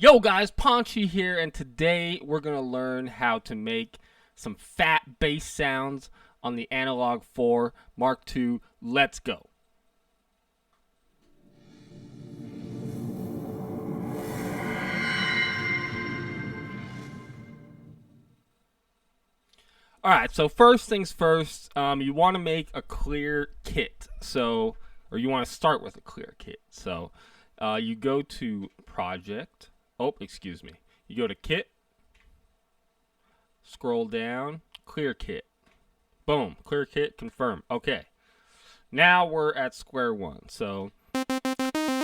Yo guys, Paunchy here, and today we're going to learn how to make some fat bass sounds on the Analog Four MK2. Let's go. Alright, so first things first, you want to make a clear kit. Or you want to start with a clear kit. So you go to Project. You go to Kit, scroll down, Clear Kit. Boom, Clear Kit, confirm. Okay, now we're at square one. So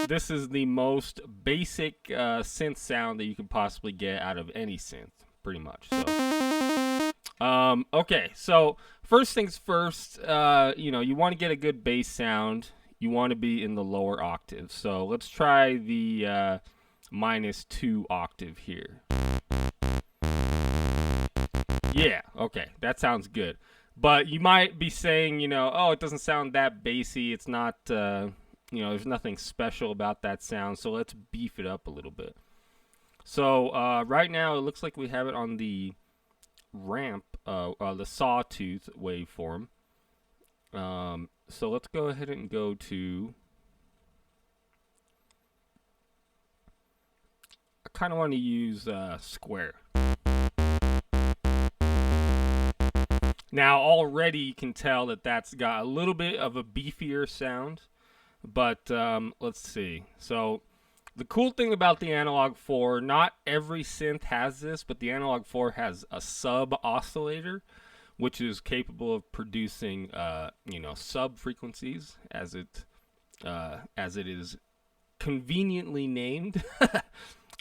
this is the most basic synth sound that you can possibly get out of any synth, pretty much. Okay, so first things first, you want to get a good bass sound. You want to be in the lower octave. So let's try the -2 octave here. Yeah, okay, that sounds good. But you might be saying, oh, it doesn't sound that bassy. It's not, there's nothing special about that sound. So let's beef it up a little bit. So right now it looks like we have it on the ramp, the sawtooth waveform. So let's go ahead and go to, I kind of want to use square. Now already you can tell that that's got a little bit of a beefier sound, but let's see. So the cool thing about the Analog Four, not every synth has this, but the Analog Four has a sub oscillator, which is capable of producing, sub frequencies, as it is conveniently named.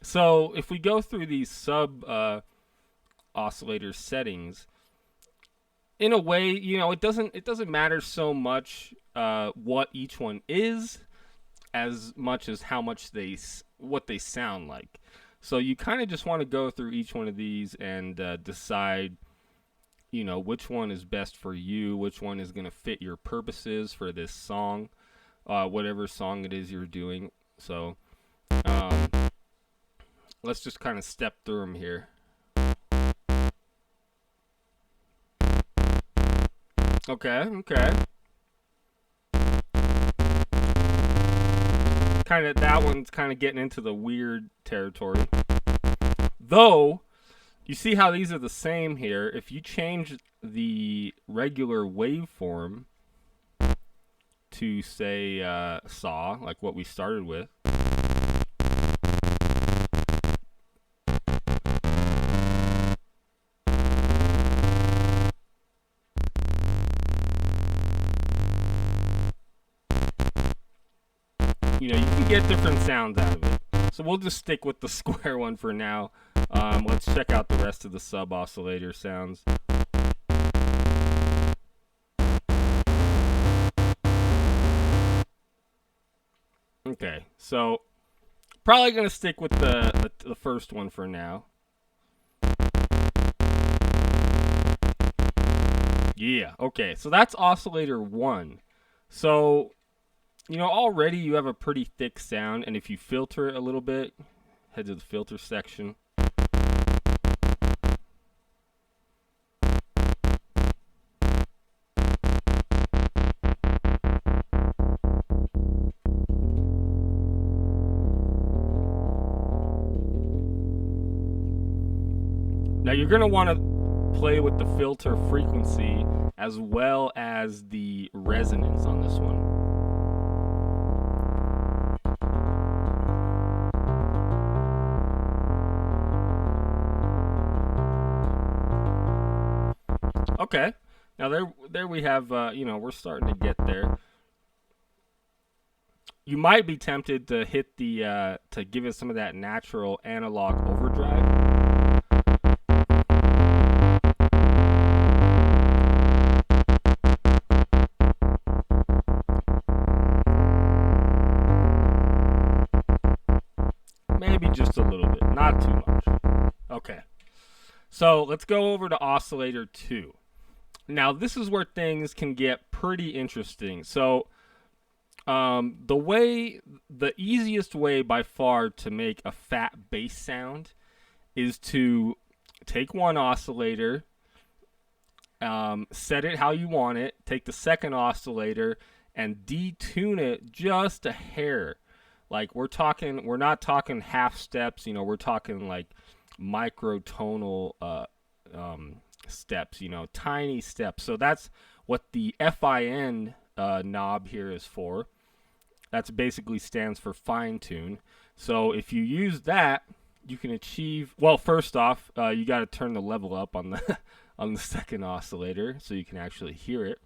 So if we go through these sub oscillator settings, in a way, it doesn't matter so much what each one is, as much as what they sound like. So you kind of just want to go through each one of these and decide, which one is best for you, which one is going to fit your purposes for this song, whatever song it is you're doing. So let's just kind of step through them here. Okay. That one's kind of getting into the weird territory. Though, you see how these are the same here. If you change the regular waveform to, say, saw, like what we started with, you can get different sounds out of it. So we'll just stick with the square one for now. Let's check out the rest of the sub oscillator sounds. Okay, so probably gonna stick with the first one for now. Yeah, okay, so that's oscillator 1. So already you have a pretty thick sound, and if you filter it a little bit, head to the filter section. Now you're going to want to play with the filter frequency as well as the resonance on this one. Okay, now there we have, we're starting to get there. You might be tempted to hit to give it some of that natural analog overdrive. Maybe just a little bit, not too much. Okay, so let's go over to oscillator 2. Now, this is where things can get pretty interesting. So The easiest way by far to make a fat bass sound is to take one oscillator, set it how you want it, take the second oscillator and detune it just a hair. Like we're not talking half steps, we're talking like microtonal steps, tiny steps. So that's what the FIN knob here is for. That's basically stands for fine tune. So if you use that, you can achieve, well, first off, you got to turn the level up on the on the second oscillator so you can actually hear it.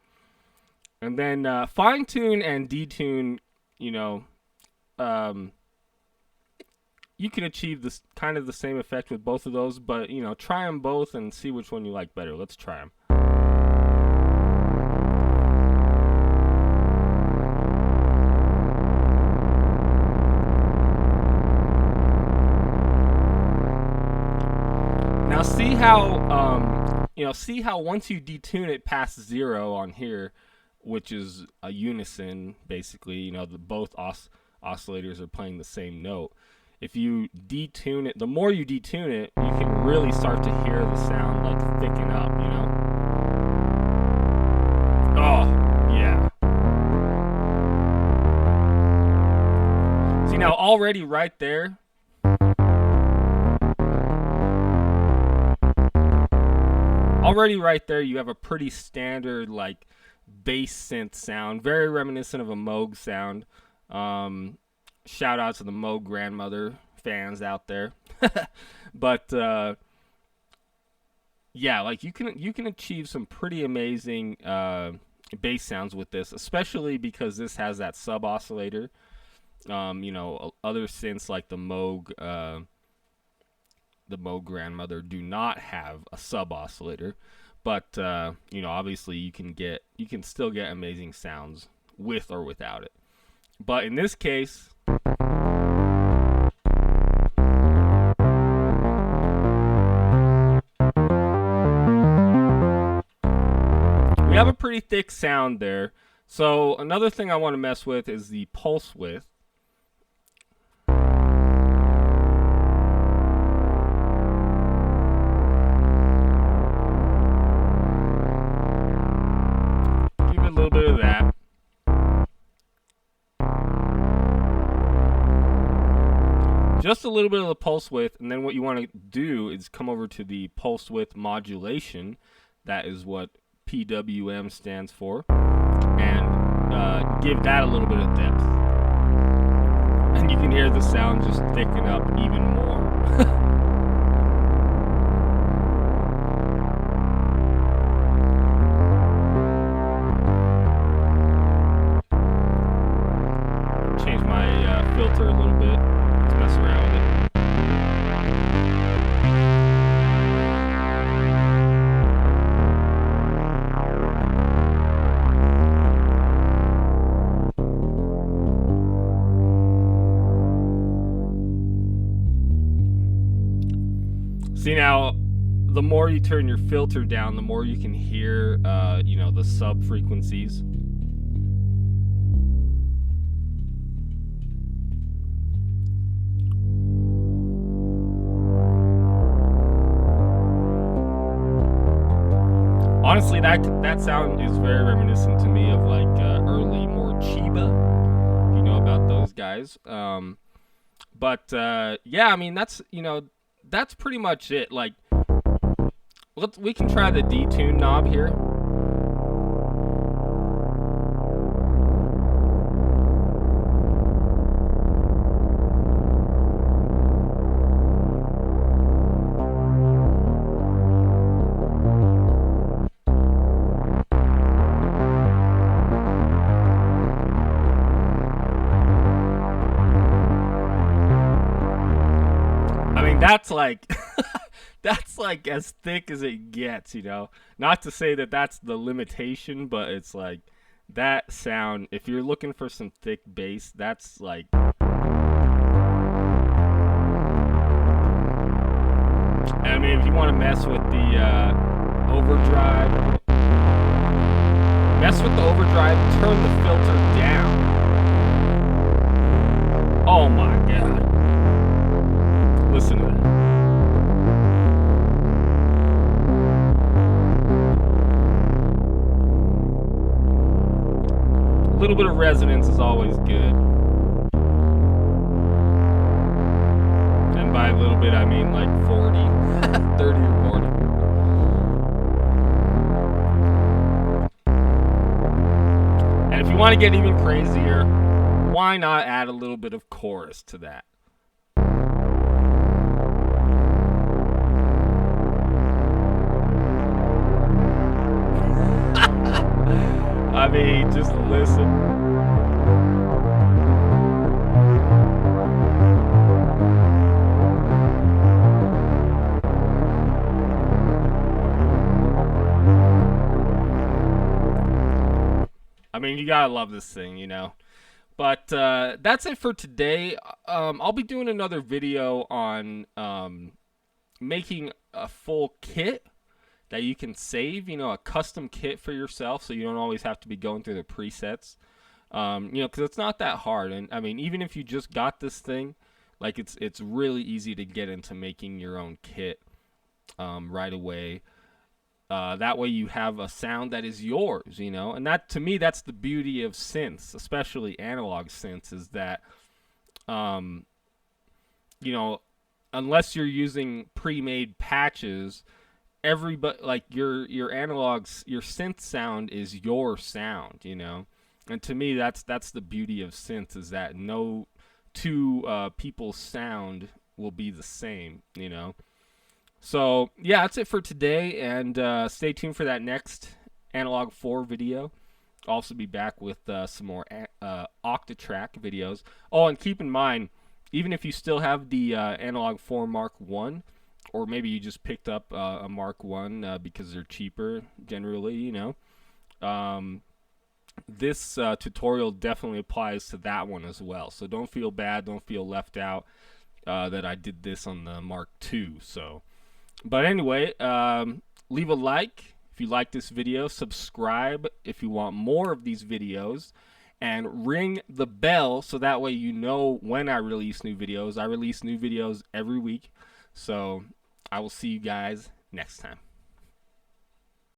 And then fine tune and detune, you can achieve this kind of the same effect with both of those, but try them both and see which one you like better. Let's try them. Now see how once you detune it past 0 on here, which is a unison basically, both oscillators are playing the same note. If you detune it, the more you detune it, you can really start to hear the sound like thicken up, Oh, yeah. See now already right there, you have a pretty standard like bass synth sound, very reminiscent of a Moog sound. Shout out to the Moog grandmother fans out there. But yeah, like you can achieve some pretty amazing bass sounds with this, especially because this has that sub oscillator. Other synths like the Moog grandmother do not have a sub oscillator, but obviously you can still get amazing sounds with or without it. But in this case, we have a pretty thick sound there. So another thing I want to mess with is the pulse width. Give it a little bit of that. Just a little bit of the pulse width, and then what you want to do is come over to the pulse width modulation. That is what PWM stands for, and give that a little bit of depth. And you can hear the sound just thicken up even more. Change my filter a little bit. Let's mess around with it. See now, the more you turn your filter down, the more you can hear, the sub frequencies. Honestly, that sound is very reminiscent to me of like early more Chiba, if you know about those guys. But yeah, I mean that's pretty much it. Like, we can try the detune knob here. That's like that's like as thick as it gets, Not to say that that's the limitation, but it's like that sound. If you're looking for some thick bass, that's like. I mean, if you want to mess with the overdrive, turn the filter down. Oh my god. Listen to that. A little bit of resonance is always good. And by a little bit, I mean like 40, 30 or 40. And if you want to get even crazier, why not add a little bit of chorus to that? I mean, just listen. I mean, you gotta love this thing, you know. But that's it for today. I'll be doing another video on making a full kit that you can save, you know, a custom kit for yourself, so you don't always have to be going through the presets, you know, because it's not that hard. And I mean, even if you just got this thing, like it's really easy to get into making your own kit right away. That way you have a sound that is yours, you know. And that, to me, that's the beauty of synths, especially analog synths, is that you know, unless you're using pre-made patches, everybody, like, your analogs, your synth sound is your sound, you know. And to me, that's the beauty of synths, is that no two people's sound will be the same, you know. So yeah, that's it for today, and stay tuned for that next Analog 4 video. I'll also be back with some more Octatrack videos. Oh, and keep in mind, even if you still have the Analog 4 Mark I, or maybe you just picked up a Mark I because they're cheaper generally, you know, this tutorial definitely applies to that one as well. So don't feel bad, don't feel left out that I did this on the Mark II. So, but anyway, leave a like if you like this video, subscribe if you want more of these videos, and ring the bell so that way you know when I release new videos. I release new videos every week. So I will see you guys next time.